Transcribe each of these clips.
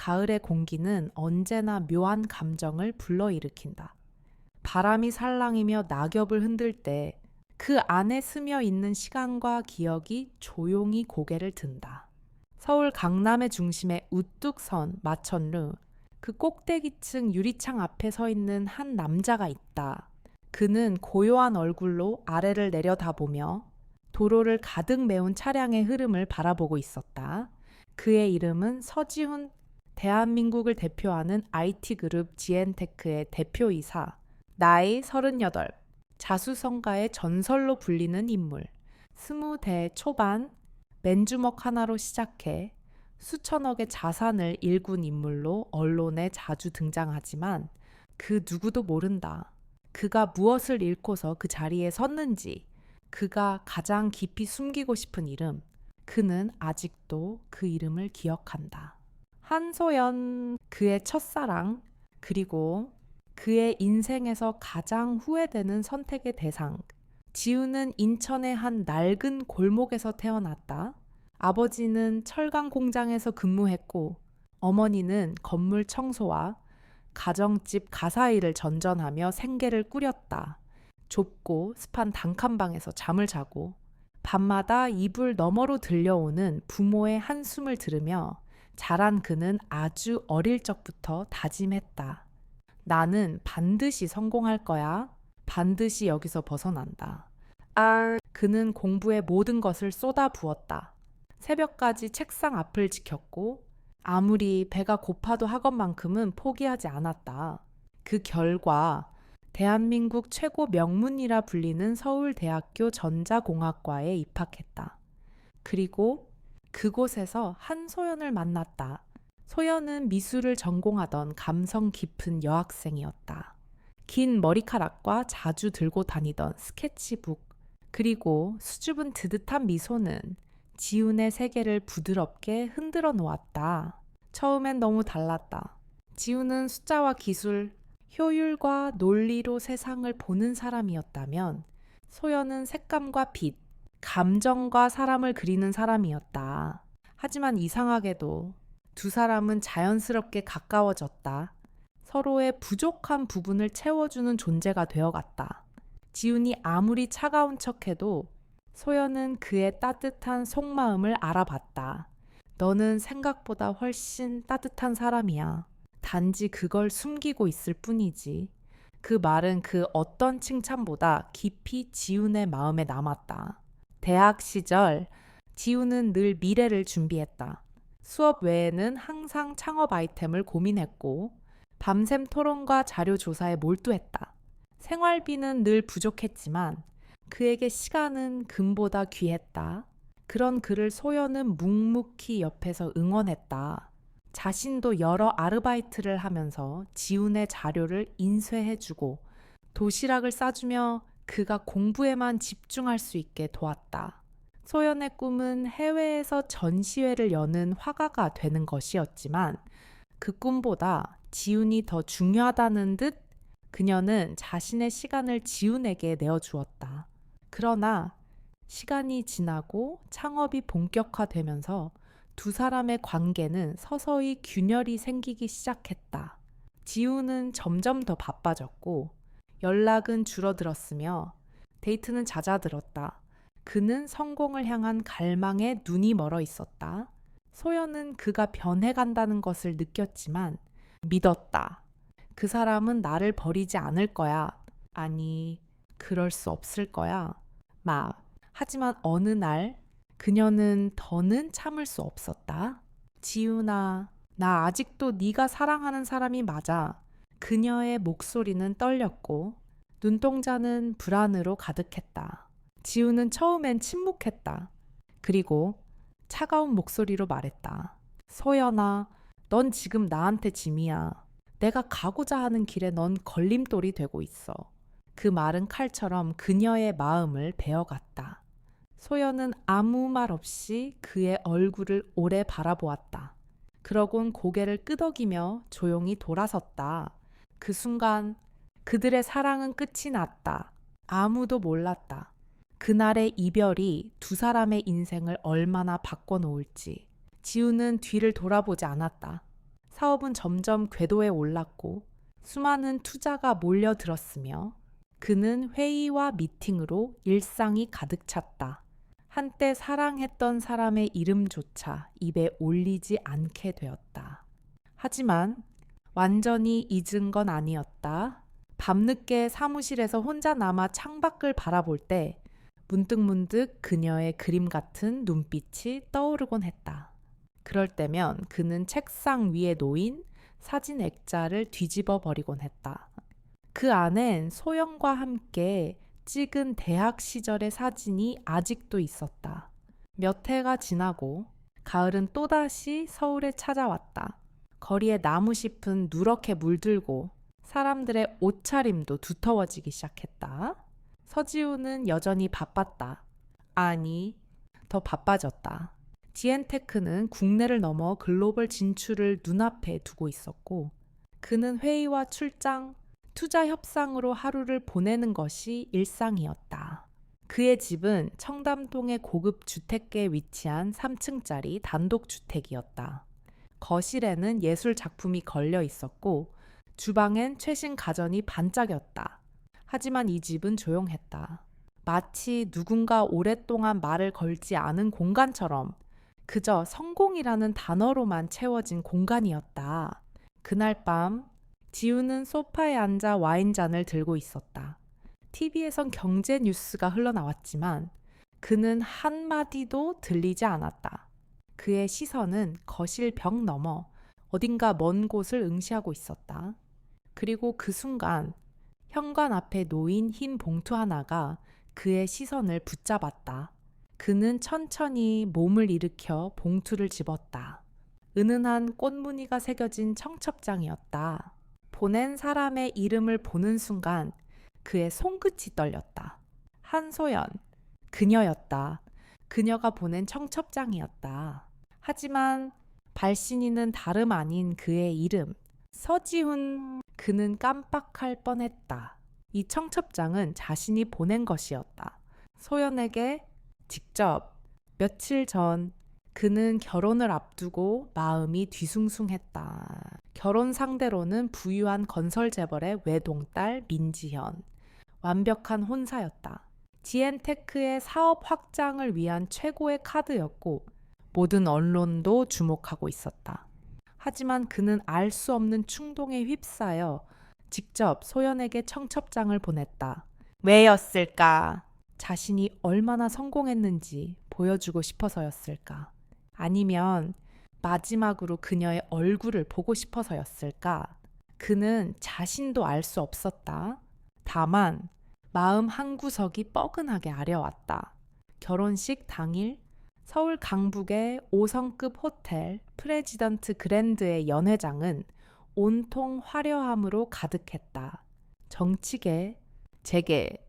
가을의 공기는 언제나 묘한 감정을 불러일으킨다. 바람이 살랑이며 낙엽을 흔들 때 그 안에 스며 있는 시간과 기억이 조용히 고개를 든다. 서울 강남의 중심에 우뚝 선 마천루, 그 꼭대기층 유리창 앞에 서 있는 한 남자가 있다. 그는 고요한 얼굴로 아래를 내려다보며 도로를 가득 메운 차량의 흐름을 바라보고 있었다. 그의 이름은 서지훈, 대한민국을 대표하는 IT 그룹 지엔테크의 대표이사, 나이 38, 자수성가의 전설로 불리는 인물. 20대 초반, 맨주먹 하나로 시작해 수천억의 자산을 일군 인물로 언론에 자주 등장하지만 그 누구도 모른다. 그가 무엇을 잃고서 그 자리에 섰는지, 그가 가장 깊이 숨기고 싶은 이름, 그는 아직도 그 이름을 기억한다. 한소연, 그의 첫사랑, 그리고 그의 인생에서 가장 후회되는 선택의 대상. 지우는 인천의 한 낡은 골목에서 태어났다. 아버지는 철강 공장에서 근무했고 어머니는 건물 청소와 가정집 가사일을 전전하며 생계를 꾸렸다. 좁고 습한 단칸방에서 잠을 자고 밤마다 이불 너머로 들려오는 부모의 한숨을 들으며 자란 그는 아주 어릴 적부터 다짐했다. 나는 반드시 성공할 거야. 반드시 여기서 벗어난다. 그는 공부에 모든 것을 쏟아 부었다. 새벽까지 책상 앞을 지켰고 아무리 배가 고파도 학원만큼은 포기하지 않았다. 그 결과 대한민국 최고 명문이라 불리는 서울대학교 전자공학과에 입학했다. 그리고 그곳에서 한소연을 만났다. 소연은 미술을 전공하던 감성 깊은 여학생이었다. 긴 머리카락과 자주 들고 다니던 스케치북, 그리고 수줍은 드듯한 미소는 지훈의 세계를 부드럽게 흔들어 놓았다. 처음엔 너무 달랐다. 지훈은 숫자와 기술, 효율과 논리로 세상을 보는 사람이었다면 소연은 색감과 빛, 감정과 사람을 그리는 사람이었다. 하지만 이상하게도 두 사람은 자연스럽게 가까워졌다. 서로의 부족한 부분을 채워주는 존재가 되어갔다. 지훈이 아무리 차가운 척해도 소연은 그의 따뜻한 속마음을 알아봤다. 너는 생각보다 훨씬 따뜻한 사람이야. 단지 그걸 숨기고 있을 뿐이지. 그 말은 그 어떤 칭찬보다 깊이 지훈의 마음에 남았다. 대학 시절 지훈은 늘 미래를 준비했다. 수업 외에는 항상 창업 아이템을 고민했고 밤샘 토론과 자료 조사에 몰두했다. 생활비는 늘 부족했지만 그에게 시간은 금보다 귀했다. 그런 그를 소연은 묵묵히 옆에서 응원했다. 자신도 여러 아르바이트를 하면서 지훈의 자료를 인쇄해주고 도시락을 싸주며 그가 공부에만 집중할 수 있게 도왔다. 소연의 꿈은 해외에서 전시회를 여는 화가가 되는 것이었지만 그 꿈보다 지훈이 더 중요하다는 듯 그녀는 자신의 시간을 지훈에게 내어주었다. 그러나 시간이 지나고 창업이 본격화되면서 두 사람의 관계는 서서히 균열이 생기기 시작했다. 지훈은 점점 더 바빠졌고 연락은 줄어들었으며 데이트는 잦아들었다. 그는 성공을 향한 갈망에 눈이 멀어 있었다. 소연은 그가 변해간다는 것을 느꼈지만 믿었다. 그 사람은 나를 버리지 않을 거야. 아니, 그럴 수 없을 거야. 하지만 어느 날 그녀는 더는 참을 수 없었다. 지훈아, 나 아직도 네가 사랑하는 사람이 맞아. 그녀의 목소리는 떨렸고 눈동자는 불안으로 가득했다. 지훈은 처음엔 침묵했다. 그리고 차가운 목소리로 말했다. 소연아, 넌 지금 나한테 짐이야. 내가 가고자 하는 길에 넌 걸림돌이 되고 있어. 그 말은 칼처럼 그녀의 마음을 베어갔다. 소연은 아무 말 없이 그의 얼굴을 오래 바라보았다. 그러곤 고개를 끄덕이며 조용히 돌아섰다. 그 순간 그들의 사랑은 끝이 났다. 아무도 몰랐다. 그날의 이별이 두 사람의 인생을 얼마나 바꿔놓을지. 지우는 뒤를 돌아보지 않았다. 사업은 점점 궤도에 올랐고 수많은 투자가 몰려들었으며 그는 회의와 미팅으로 일상이 가득 찼다. 한때 사랑했던 사람의 이름조차 입에 올리지 않게 되었다. 하지만 완전히 잊은 건 아니었다. 밤늦게 사무실에서 혼자 남아 창밖을 바라볼 때 문득문득 그녀의 그림 같은 눈빛이 떠오르곤 했다. 그럴 때면 그는 책상 위에 놓인 사진 액자를 뒤집어 버리곤 했다. 그 안엔 소영과 함께 찍은 대학 시절의 사진이 아직도 있었다. 몇 해가 지나고 가을은 또다시 서울에 찾아왔다. 거리에 나무 잎은 누렇게 물들고 사람들의 옷차림도 두터워지기 시작했다. 서지우는 여전히 바빴다. 아니, 더 바빠졌다. 지엔테크는 국내를 넘어 글로벌 진출을 눈앞에 두고 있었고 그는 회의와 출장, 투자 협상으로 하루를 보내는 것이 일상이었다. 그의 집은 청담동의 고급 주택가에 위치한 3층짜리 단독주택이었다. 거실에는 예술 작품이 걸려 있었고 주방엔 최신 가전이 반짝였다. 하지만 이 집은 조용했다. 마치 누군가 오랫동안 말을 걸지 않은 공간처럼 그저 성공이라는 단어로만 채워진 공간이었다. 그날 밤 지우는 소파에 앉아 와인잔을 들고 있었다. TV에선 경제 뉴스가 흘러나왔지만 그는 한마디도 들리지 않았다. 그의 시선은 거실 벽 너머 어딘가 먼 곳을 응시하고 있었다. 그리고 그 순간 현관 앞에 놓인 흰 봉투 하나가 그의 시선을 붙잡았다. 그는 천천히 몸을 일으켜 봉투를 집었다. 은은한 꽃무늬가 새겨진 청첩장이었다. 보낸 사람의 이름을 보는 순간 그의 손끝이 떨렸다. 한소연, 그녀였다. 그녀가 보낸 청첩장이었다. 하지만 발신인은 다름 아닌 그의 이름, 서지훈. 그는 깜빡할 뻔했다. 이 청첩장은 자신이 보낸 것이었다. 소연에게 직접. 며칠 전 그는 결혼을 앞두고 마음이 뒤숭숭했다. 결혼 상대로는 부유한 건설 재벌의 외동딸 민지현. 완벽한 혼사였다. 지엔테크의 사업 확장을 위한 최고의 카드였고 모든 언론도 주목하고 있었다. 하지만 그는 알 수 없는 충동에 휩싸여 직접 소연에게 청첩장을 보냈다. 왜였을까? 자신이 얼마나 성공했는지 보여주고 싶어서였을까? 아니면 마지막으로 그녀의 얼굴을 보고 싶어서였을까? 그는 자신도 알 수 없었다. 다만 마음 한구석이 뻐근하게 아려왔다. 결혼식 당일 서울 강북의 5성급 호텔 프레지던트 그랜드의 연회장은 온통 화려함으로 가득했다. 정치계, 재계,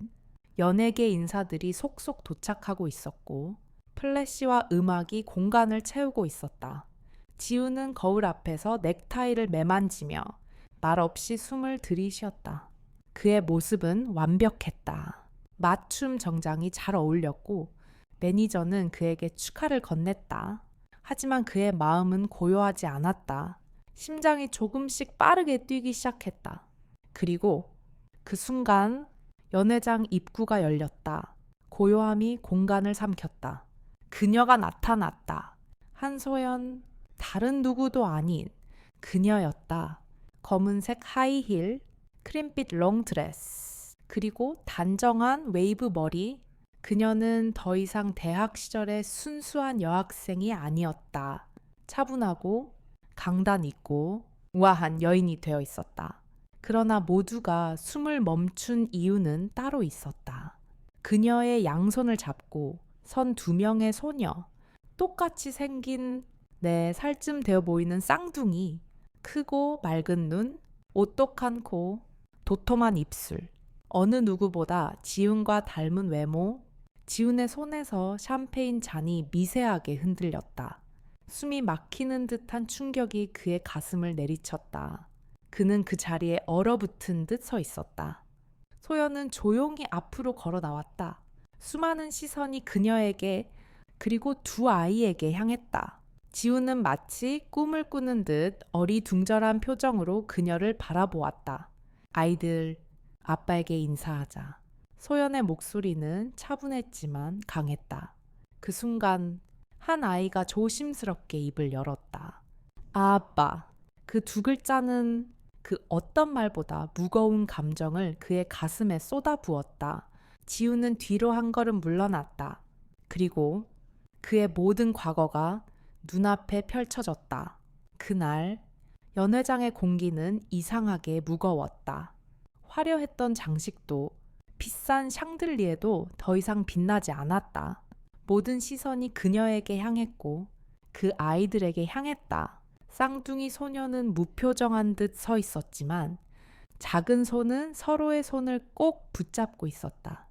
연예계 인사들이 속속 도착하고 있었고 플래시와 음악이 공간을 채우고 있었다. 지우는 거울 앞에서 넥타이를 매만지며 말없이 숨을 들이쉬었다. 그의 모습은 완벽했다. 맞춤 정장이 잘 어울렸고 매니저는 그에게 축하를 건넸다. 하지만 그의 마음은 고요하지 않았다. 심장이 조금씩 빠르게 뛰기 시작했다. 그리고 그 순간 연회장 입구가 열렸다. 고요함이 공간을 삼켰다. 그녀가 나타났다. 한소연, 다른 누구도 아닌 그녀였다. 검은색 하이힐, 크림빛 롱드레스, 그리고 단정한 웨이브 머리. 그녀는 더 이상 대학 시절의 순수한 여학생이 아니었다. 차분하고 강단 있고 우아한 여인이 되어 있었다. 그러나 모두가 숨을 멈춘 이유는 따로 있었다. 그녀의 양손을 잡고 선 2명의 소녀, 똑같이 생긴 내 살쯤 되어 보이는 쌍둥이, 크고 맑은 눈, 오똑한 코, 도톰한 입술, 어느 누구보다 지훈과 닮은 외모. 지훈의 손에서 샴페인 잔이 미세하게 흔들렸다. 숨이 막히는 듯한 충격이 그의 가슴을 내리쳤다. 그는 그 자리에 얼어붙은 듯 서 있었다. 소연은 조용히 앞으로 걸어 나왔다. 수많은 시선이 그녀에게 그리고 두 아이에게 향했다. 지우는 마치 꿈을 꾸는 듯 어리둥절한 표정으로 그녀를 바라보았다. 아이들, 아빠에게 인사하자. 소연의 목소리는 차분했지만 강했다. 그 순간 한 아이가 조심스럽게 입을 열었다. 아빠. 그 두 글자는 그 어떤 말보다 무거운 감정을 그의 가슴에 쏟아부었다. 지우는 뒤로 한 걸음 물러났다. 그리고 그의 모든 과거가 눈앞에 펼쳐졌다. 그날 연회장의 공기는 이상하게 무거웠다. 화려했던 장식도 비싼 샹들리에도 더 이상 빛나지 않았다. 모든 시선이 그녀에게 향했고 그 아이들에게 향했다. 쌍둥이 소녀는 무표정한 듯 서 있었지만 작은 손은 서로의 손을 꼭 붙잡고 있었다.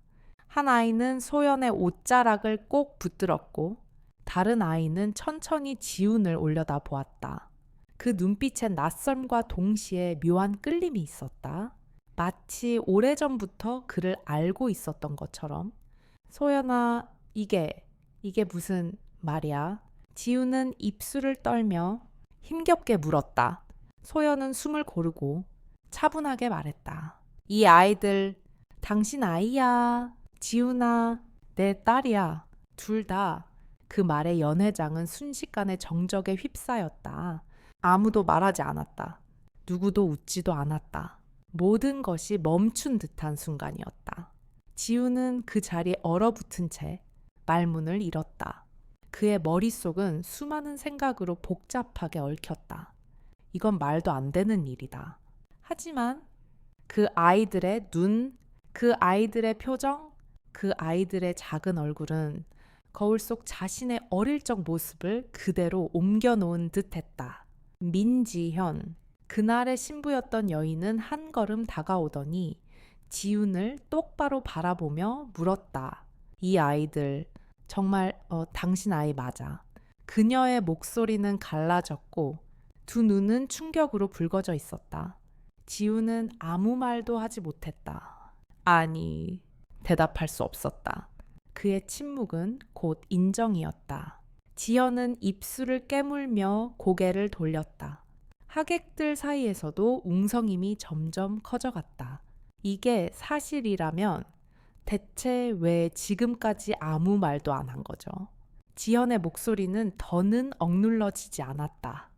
한 아이는 소연의 옷자락을 꼭 붙들었고 다른 아이는 천천히 지훈을 올려다 보았다. 그 눈빛엔 낯섦과 동시에 묘한 끌림이 있었다. 마치 오래전부터 그를 알고 있었던 것처럼. 소연아, 이게 무슨 말이야? 지훈은 입술을 떨며 힘겹게 물었다. 소연은 숨을 고르고 차분하게 말했다. 이 아이들, 당신 아이야. 지훈아, 내 딸이야. 둘 다. 그 말에 연회장은 순식간에 정적에 휩싸였다. 아무도 말하지 않았다. 누구도 웃지도 않았다. 모든 것이 멈춘 듯한 순간이었다. 지우는 그 자리에 얼어붙은 채 말문을 잃었다. 그의 머릿속은 수많은 생각으로 복잡하게 얽혔다. 이건 말도 안 되는 일이다. 하지만 그 아이들의 눈, 그 아이들의 표정, 그 아이들의 작은 얼굴은 거울 속 자신의 어릴 적 모습을 그대로 옮겨놓은 듯했다. 민지현, 그날의 신부였던 여인은 한 걸음 다가오더니 지훈을 똑바로 바라보며 물었다. 이 아이들 정말 당신 아이 맞아. 그녀의 목소리는 갈라졌고 두 눈은 충격으로 붉어져 있었다. 지훈은 아무 말도 하지 못했다. 아니, 대답할 수 없었다. 그의 침묵은 곧 인정이었다. 지연은 입술을 깨물며 고개를 돌렸다. 하객들 사이에서도 웅성임이 점점 커져갔다. 이게 사실이라면 대체 왜 지금까지 아무 말도 안 한 거죠? 지연의 목소리는 더는 억눌러지지 않았다.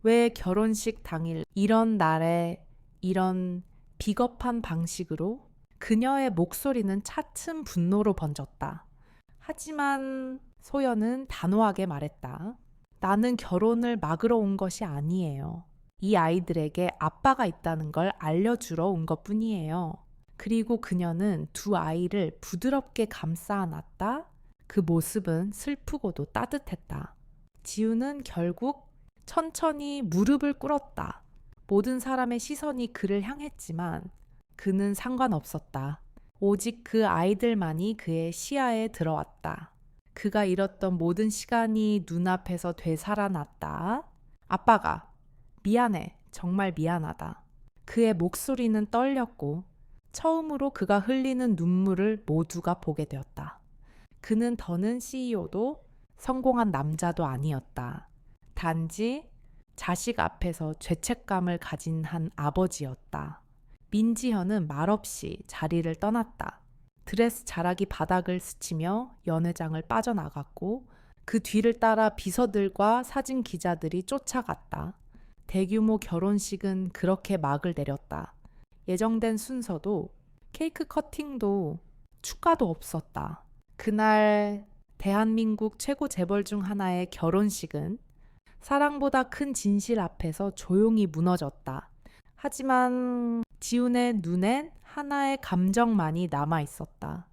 왜 결혼식 당일 이런 날에 이런 비겁한 방식으로? 그녀의 목소리는 차츰 분노로 번졌다. 하지만 소연은 단호하게 말했다. 나는 결혼을 막으러 온 것이 아니에요. 이 아이들에게 아빠가 있다는 걸 알려주러 온 것뿐이에요. 그리고 그녀는 두 아이를 부드럽게 감싸 안았다. 그 모습은 슬프고도 따뜻했다. 지우는 결국 천천히 무릎을 꿇었다. 모든 사람의 시선이 그를 향했지만 그는 상관없었다. 오직 그 아이들만이 그의 시야에 들어왔다. 그가 잃었던 모든 시간이 눈앞에서 되살아났다. 아빠가 미안해. 정말 미안하다. 그의 목소리는 떨렸고 처음으로 그가 흘리는 눈물을 모두가 보게 되었다. 그는 더는 CEO도 성공한 남자도 아니었다. 단지 자식 앞에서 죄책감을 가진 한 아버지였다. 민지현은 말없이 자리를 떠났다. 드레스 자락이 바닥을 스치며 연회장을 빠져나갔고 그 뒤를 따라 비서들과 사진 기자들이 쫓아갔다. 대규모 결혼식은 그렇게 막을 내렸다. 예정된 순서도 케이크 커팅도 축가도 없었다. 그날 대한민국 최고 재벌 중 하나의 결혼식은 사랑보다 큰 진실 앞에서 조용히 무너졌다. 하지만 지훈의 눈엔 하나의 감정만이 남아 있었다.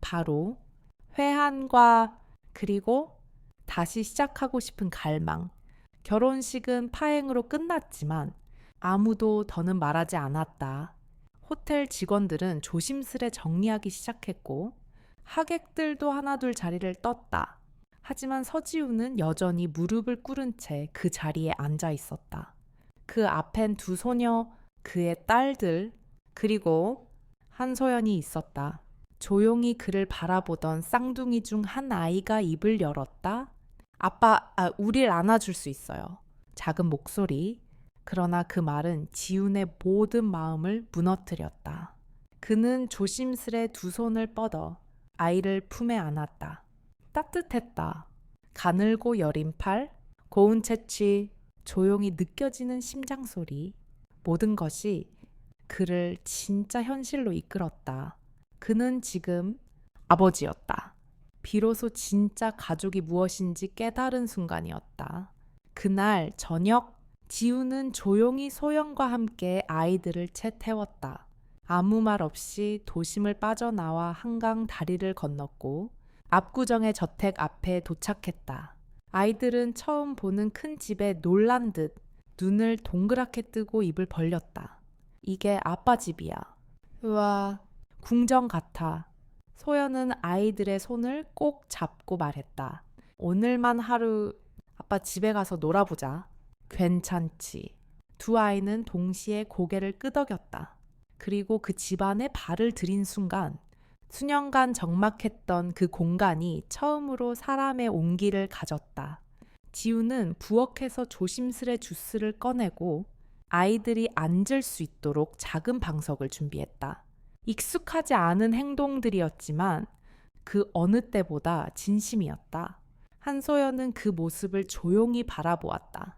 바로 회한과 그리고 다시 시작하고 싶은 갈망. 결혼식은 파행으로 끝났지만 아무도 더는 말하지 않았다. 호텔 직원들은 조심스레 정리하기 시작했고 하객들도 하나둘 자리를 떴다. 하지만 서지우는 여전히 무릎을 꿇은 채 그 자리에 앉아 있었다. 그 앞엔 두 소녀, 그의 딸들, 그리고 한소연이 있었다. 조용히 그를 바라보던 쌍둥이 중 한 아이가 입을 열었다. 아빠, 우릴 안아줄 수 있어요. 작은 목소리. 그러나 그 말은 지훈의 모든 마음을 무너뜨렸다. 그는 조심스레 두 손을 뻗어 아이를 품에 안았다. 따뜻했다. 가늘고 여린 팔, 고운 채취, 조용히 느껴지는 심장 소리. 모든 것이 그를 진짜 현실로 이끌었다. 그는 지금 아버지였다. 비로소 진짜 가족이 무엇인지 깨달은 순간이었다. 그날 저녁, 지우는 조용히 소영과 함께 아이들을 채 태웠다. 아무 말 없이 도심을 빠져나와 한강 다리를 건넜고 압구정의 저택 앞에 도착했다. 아이들은 처음 보는 큰 집에 놀란 듯 눈을 동그랗게 뜨고 입을 벌렸다. 이게 아빠 집이야. 우와, 궁정 같아. 소연은 아이들의 손을 꼭 잡고 말했다. 오늘만 하루 아빠 집에 가서 놀아보자. 괜찮지. 두 아이는 동시에 고개를 끄덕였다. 그리고 그 집안에 발을 들인 순간 수년간 적막했던 그 공간이 처음으로 사람의 온기를 가졌다. 지우는 부엌에서 조심스레 주스를 꺼내고 아이들이 앉을 수 있도록 작은 방석을 준비했다. 익숙하지 않은 행동들이었지만 그 어느 때보다 진심이었다. 한소연은 그 모습을 조용히 바라보았다.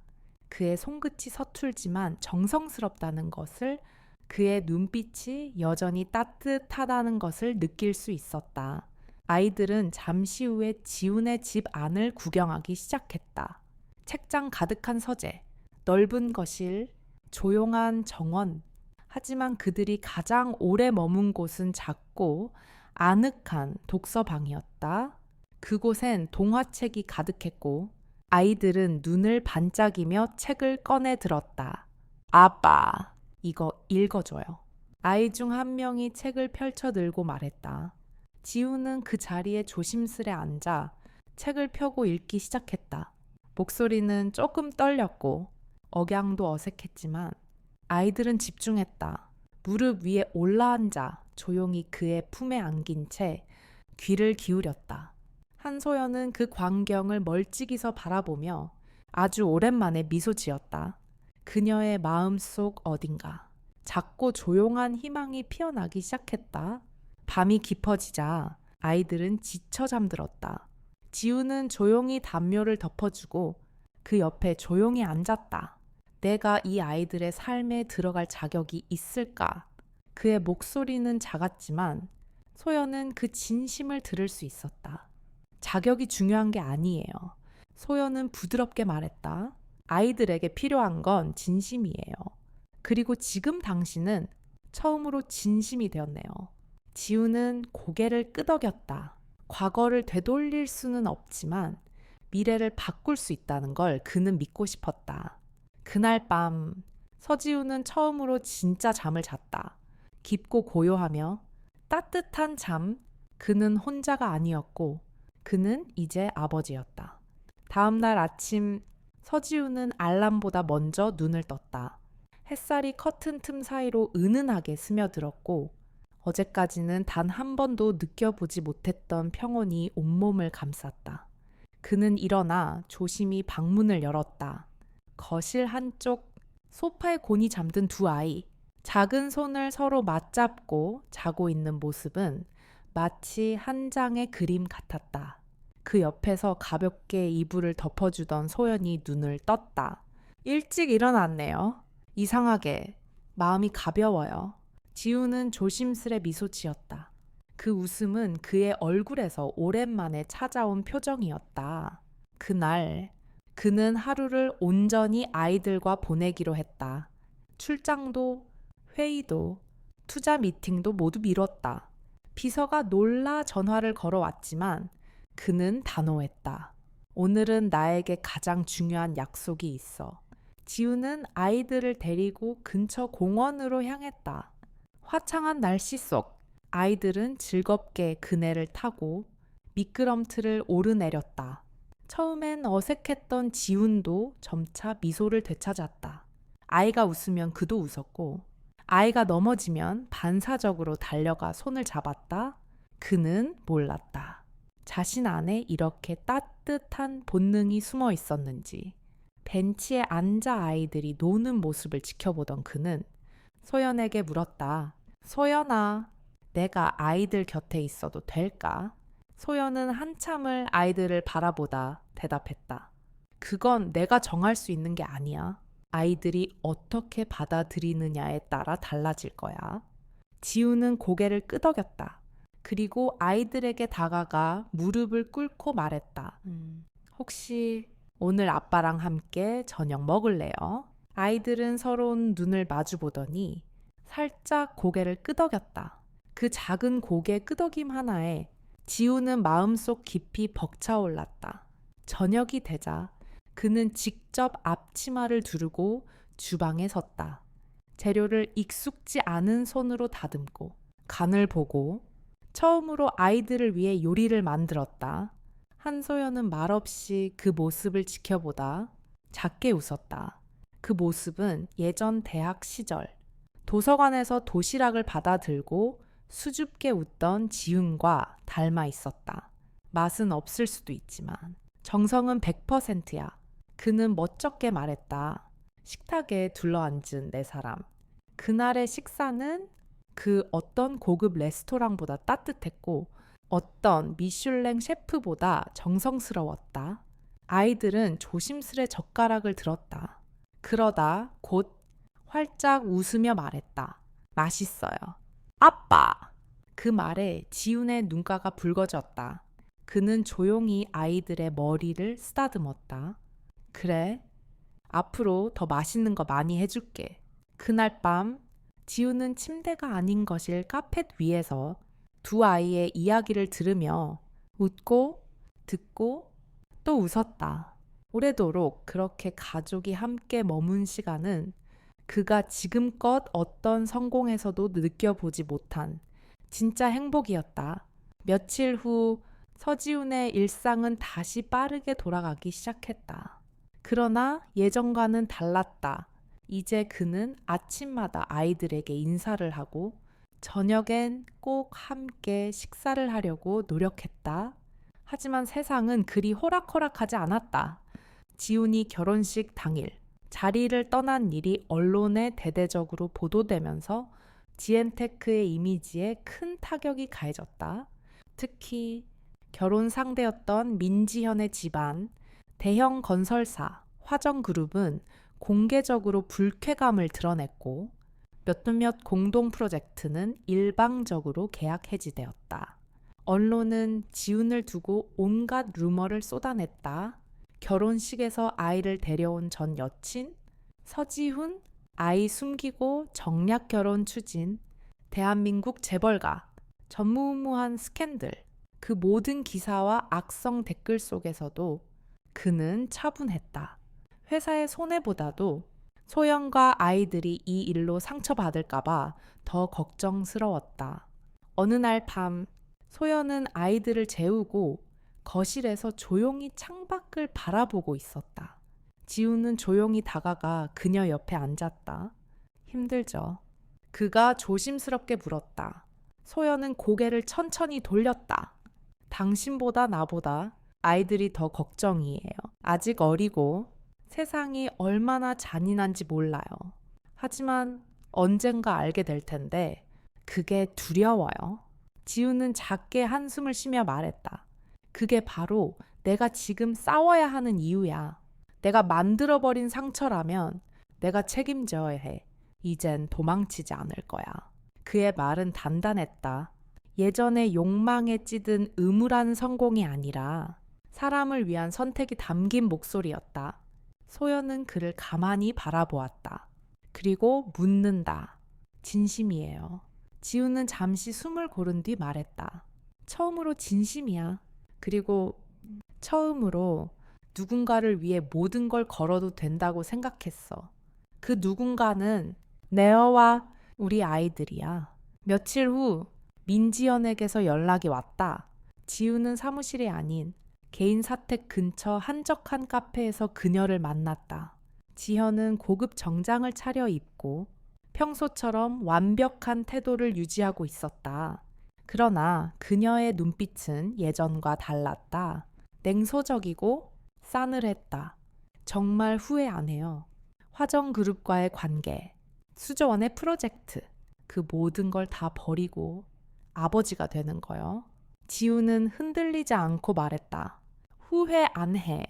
그의 손끝이 서툴지만 정성스럽다는 것을, 그의 눈빛이 여전히 따뜻하다는 것을 느낄 수 있었다. 아이들은 잠시 후에 지훈의 집 안을 구경하기 시작했다. 책장 가득한 서재, 넓은 거실, 조용한 정원. 하지만 그들이 가장 오래 머문 곳은 작고 아늑한 독서방이었다. 그곳엔 동화책이 가득했고 아이들은 눈을 반짝이며 책을 꺼내 들었다. 아빠, 이거 읽어줘요. 아이 중 한 명이 책을 펼쳐 들고 말했다. 지우는 그 자리에 조심스레 앉아 책을 펴고 읽기 시작했다. 목소리는 조금 떨렸고 억양도 어색했지만 아이들은 집중했다. 무릎 위에 올라앉아 조용히 그의 품에 안긴 채 귀를 기울였다. 한소연은 그 광경을 멀찍이서 바라보며 아주 오랜만에 미소 지었다. 그녀의 마음속 어딘가 작고 조용한 희망이 피어나기 시작했다. 밤이 깊어지자 아이들은 지쳐 잠들었다. 지우는 조용히 담요를 덮어주고 그 옆에 조용히 앉았다. 내가 이 아이들의 삶에 들어갈 자격이 있을까? 그의 목소리는 작았지만 소연은 그 진심을 들을 수 있었다. 자격이 중요한 게 아니에요. 소연은 부드럽게 말했다. 아이들에게 필요한 건 진심이에요. 그리고 지금 당신은 처음으로 진심이 되었네요. 지우는 고개를 끄덕였다. 과거를 되돌릴 수는 없지만 미래를 바꿀 수 있다는 걸 그는 믿고 싶었다. 그날 밤 서지우는 처음으로 진짜 잠을 잤다. 깊고 고요하며 따뜻한 잠. 그는 혼자가 아니었고 그는 이제 아버지였다. 다음 날 아침 서지우는 알람보다 먼저 눈을 떴다. 햇살이 커튼 틈 사이로 은은하게 스며들었고 어제까지는 단 한 번도 느껴보지 못했던 평온이 온몸을 감쌌다. 그는 일어나 조심히 방문을 열었다. 거실 한쪽 소파에 곤히 잠든 두 아이. 작은 손을 서로 맞잡고 자고 있는 모습은 마치 한 장의 그림 같았다. 그 옆에서 가볍게 이불을 덮어주던 소연이 눈을 떴다. 일찍 일어났네요. 이상하게 마음이 가벼워요. 지우는 조심스레 미소 지었다. 그 웃음은 그의 얼굴에서 오랜만에 찾아온 표정이었다. 그날 그는 하루를 온전히 아이들과 보내기로 했다. 출장도 회의도 투자 미팅도 모두 미뤘다. 비서가 놀라 전화를 걸어왔지만 그는 단호했다. 오늘은 나에게 가장 중요한 약속이 있어. 지우는 아이들을 데리고 근처 공원으로 향했다. 화창한 날씨 속 아이들은 즐겁게 그네를 타고 미끄럼틀을 오르내렸다. 처음엔 어색했던 지훈도 점차 미소를 되찾았다. 아이가 웃으면 그도 웃었고 아이가 넘어지면 반사적으로 달려가 손을 잡았다. 그는 몰랐다. 자신 안에 이렇게 따뜻한 본능이 숨어 있었는지 벤치에 앉아 아이들이 노는 모습을 지켜보던 그는 소연에게 물었다. 소연아, 내가 아이들 곁에 있어도 될까? 소연은 한참을 아이들을 바라보다 대답했다. 그건 내가 정할 수 있는 게 아니야. 아이들이 어떻게 받아들이느냐에 따라 달라질 거야. 지우는 고개를 끄덕였다. 그리고 아이들에게 다가가 무릎을 꿇고 말했다. 혹시 오늘 아빠랑 함께 저녁 먹을래요? 아이들은 서로 눈을 마주 보더니 살짝 고개를 끄덕였다. 그 작은 고개 끄덕임 하나에 지우는 마음속 깊이 벅차올랐다. 저녁이 되자 그는 직접 앞치마를 두르고 주방에 섰다. 재료를 익숙지 않은 손으로 다듬고 간을 보고 처음으로 아이들을 위해 요리를 만들었다. 한소연은 말없이 그 모습을 지켜보다 작게 웃었다. 그 모습은 예전 대학 시절 도서관에서 도시락을 받아 들고 수줍게 웃던 지훈과 닮아 있었다. 맛은 없을 수도 있지만 정성은 100%야. 그는 멋쩍게 말했다. 식탁에 둘러앉은 네 사람. 그날의 식사는 그 어떤 고급 레스토랑보다 따뜻했고 어떤 미슐랭 셰프보다 정성스러웠다. 아이들은 조심스레 젓가락을 들었다. 그러다 곧 활짝 웃으며 말했다. 맛있어요. 아빠! 그 말에 지훈의 눈가가 붉어졌다. 그는 조용히 아이들의 머리를 쓰다듬었다. 그래, 앞으로 더 맛있는 거 많이 해줄게. 그날 밤 지우는 침대가 아닌 것일 카펫 위에서 두 아이의 이야기를 들으며 웃고 듣고 또 웃었다. 오래도록 그렇게 가족이 함께 머문 시간은 그가 지금껏 어떤 성공에서도 느껴보지 못한 진짜 행복이었다. 며칠 후 서지훈의 일상은 다시 빠르게 돌아가기 시작했다. 그러나 예전과는 달랐다. 이제 그는 아침마다 아이들에게 인사를 하고 저녁엔 꼭 함께 식사를 하려고 노력했다. 하지만 세상은 그리 호락호락하지 않았다. 지훈이 결혼식 당일 자리를 떠난 일이 언론에 대대적으로 보도되면서 지엔테크의 이미지에 큰 타격이 가해졌다. 특히 결혼 상대였던 민지현의 집안, 대형 건설사, 화정그룹은 공개적으로 불쾌감을 드러냈고 몇몇 공동 프로젝트는 일방적으로 계약 해지되었다. 언론은 지훈을 두고 온갖 루머를 쏟아냈다. 결혼식에서 아이를 데려온 전 여친, 서지훈, 아이 숨기고 정략 결혼 추진, 대한민국 재벌가, 전무후무한 스캔들, 그 모든 기사와 악성 댓글 속에서도 그는 차분했다. 회사의 손해보다도 소연과 아이들이 이 일로 상처받을까봐 더 걱정스러웠다. 어느 날 밤 소연은 아이들을 재우고 거실에서 조용히 창밖을 바라보고 있었다. 지우는 조용히 다가가 그녀 옆에 앉았다. 힘들죠. 그가 조심스럽게 물었다. 소연은 고개를 천천히 돌렸다. 당신보다 나보다 아이들이 더 걱정이에요. 아직 어리고 세상이 얼마나 잔인한지 몰라요. 하지만 언젠가 알게 될 텐데 그게 두려워요. 지우는 작게 한숨을 쉬며 말했다. 그게 바로 내가 지금 싸워야 하는 이유야. 내가 만들어버린 상처라면 내가 책임져야 해. 이젠 도망치지 않을 거야. 그의 말은 단단했다. 예전에 욕망에 찌든 음울한 성공이 아니라 사람을 위한 선택이 담긴 목소리였다. 소연은 그를 가만히 바라보았다. 그리고 묻는다. 진심이에요. 지우는 잠시 숨을 고른 뒤 말했다. 처음으로 진심이야. 그리고 처음으로 누군가를 위해 모든 걸 걸어도 된다고 생각했어. 그 누군가는 네어와 우리 아이들이야. 며칠 후 민지연에게서 연락이 왔다. 지우는 사무실이 아닌 개인 사택 근처 한적한 카페에서 그녀를 만났다. 지현은 고급 정장을 차려입고 평소처럼 완벽한 태도를 유지하고 있었다. 그러나 그녀의 눈빛은 예전과 달랐다. 냉소적이고 싸늘했다. 정말 후회 안 해요. 화정그룹과의 관계, 수조원의 프로젝트, 그 모든 걸 다 버리고 아버지가 되는 거요. 지우는 흔들리지 않고 말했다. 후회 안 해.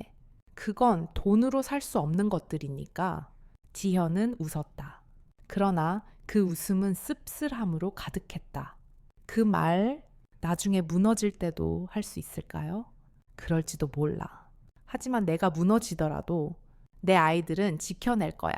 그건 돈으로 살 수 없는 것들이니까. 지현은 웃었다. 그러나 그 웃음은 씁쓸함으로 가득했다. 그 말 나중에 무너질 때도 할 수 있을까요? 그럴지도 몰라. 하지만 내가 무너지더라도 내 아이들은 지켜낼 거야.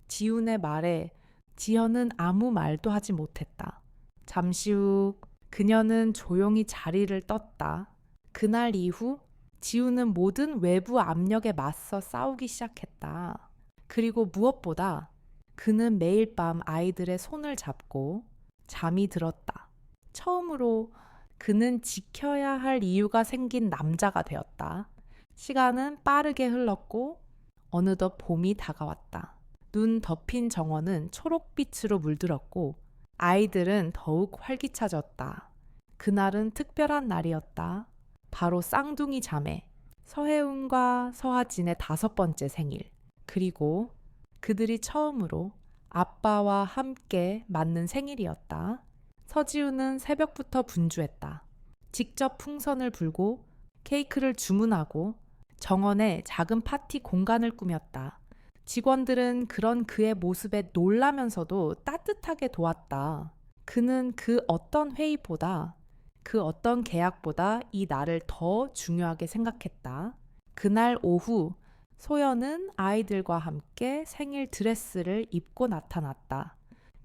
지훈의 말에 지현은 아무 말도 하지 못했다. 잠시 후 그녀는 조용히 자리를 떴다. 그날 이후 지훈은 모든 외부 압력에 맞서 싸우기 시작했다. 그리고 무엇보다 그는 매일 밤 아이들의 손을 잡고 잠이 들었다. 처음으로 그는 지켜야 할 이유가 생긴 남자가 되었다. 시간은 빠르게 흘렀고 어느덧 봄이 다가왔다. 눈 덮인 정원은 초록빛으로 물들었고 아이들은 더욱 활기차졌다. 그날은 특별한 날이었다. 바로 쌍둥이 자매 서혜운과 서하진의 5번째 생일. 그리고 그들이 처음으로 아빠와 함께 맞는 생일이었다. 서지우는 새벽부터 분주했다. 직접 풍선을 불고 케이크를 주문하고 정원에 작은 파티 공간을 꾸몄다. 직원들은 그런 그의 모습에 놀라면서도 따뜻하게 도왔다. 그는 그 어떤 회의보다 그 어떤 계약보다 이 날을 더 중요하게 생각했다. 그날 오후 소연은 아이들과 함께 생일 드레스를 입고 나타났다.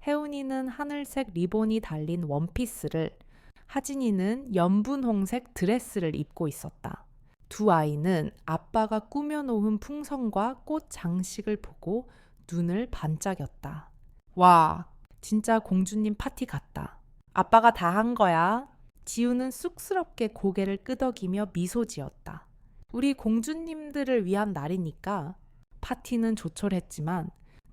혜운이는 하늘색 리본이 달린 원피스를, 하진이는 연분홍색 드레스를 입고 있었다. 두 아이는 아빠가 꾸며놓은 풍선과 꽃 장식을 보고 눈을 반짝였다. 와, 진짜 공주님 파티 같다. 아빠가 다 한 거야. 지우는 쑥스럽게 고개를 끄덕이며 미소 지었다. 우리 공주님들을 위한 날이니까 파티는 조촐했지만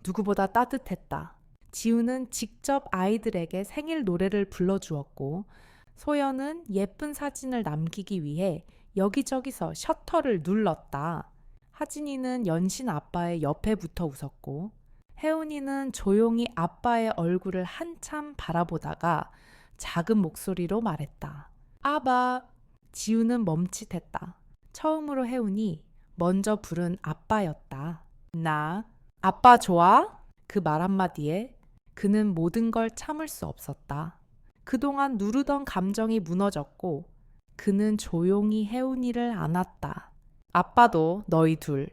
누구보다 따뜻했다. 지우는 직접 아이들에게 생일 노래를 불러주었고 소연은 예쁜 사진을 남기기 위해 여기저기서 셔터를 눌렀다. 하진이는 연신 아빠의 옆에 붙어 웃었고 혜운이는 조용히 아빠의 얼굴을 한참 바라보다가 작은 목소리로 말했다. 아바. 지우는 멈칫했다. 처음으로 혜운이 먼저 부른 아빠였다. 나 아빠 좋아? 그 말 한마디에 그는 모든 걸 참을 수 없었다. 그동안 누르던 감정이 무너졌고 그는 조용히 혜운이를 안았다. 아빠도 너희 둘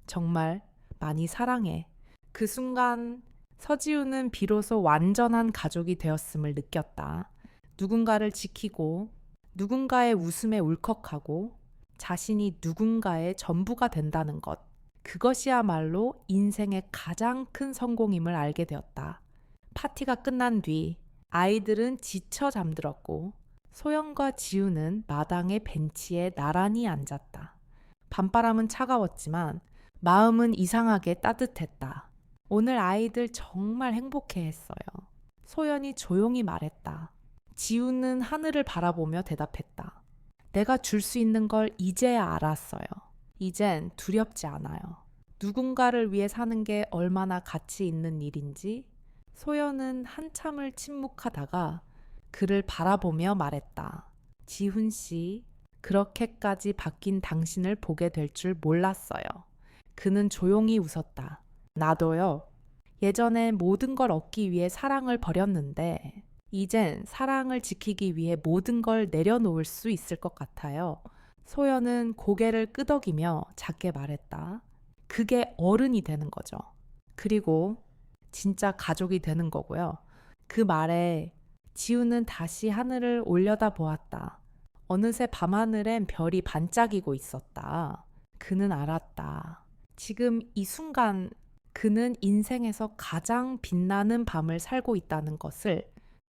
정말 많이 사랑해. 그 순간 서지우는 비로소 완전한 가족이 되었음을 느꼈다. 누군가를 지키고 누군가의 웃음에 울컥하고 자신이 누군가의 전부가 된다는 것. 그것이야말로 인생의 가장 큰 성공임을 알게 되었다. 파티가 끝난 뒤 아이들은 지쳐 잠들었고 소영과 지우는 마당의 벤치에 나란히 앉았다. 밤바람은 차가웠지만 마음은 이상하게 따뜻했다. 오늘 아이들 정말 행복해했어요. 소연이 조용히 말했다. 지우는 하늘을 바라보며 대답했다. 내가 줄 수 있는 걸 이제야 알았어요. 이젠 두렵지 않아요. 누군가를 위해 사는 게 얼마나 가치 있는 일인지. 소연은 한참을 침묵하다가 그를 바라보며 말했다. 지훈 씨, 그렇게까지 바뀐 당신을 보게 될 줄 몰랐어요. 그는 조용히 웃었다. 나도요. 예전에 모든 걸 얻기 위해 사랑을 버렸는데 이젠 사랑을 지키기 위해 모든 걸 내려놓을 수 있을 것 같아요. 소연은 고개를 끄덕이며 작게 말했다. 그게 어른이 되는 거죠. 그리고 진짜 가족이 되는 거고요. 그 말에 지우는 다시 하늘을 올려다 보았다. 어느새 밤하늘엔 별이 반짝이고 있었다. 그는 알았다. 지금 이 순간 그는 인생에서 가장 빛나는 밤을 살고 있다는 것을.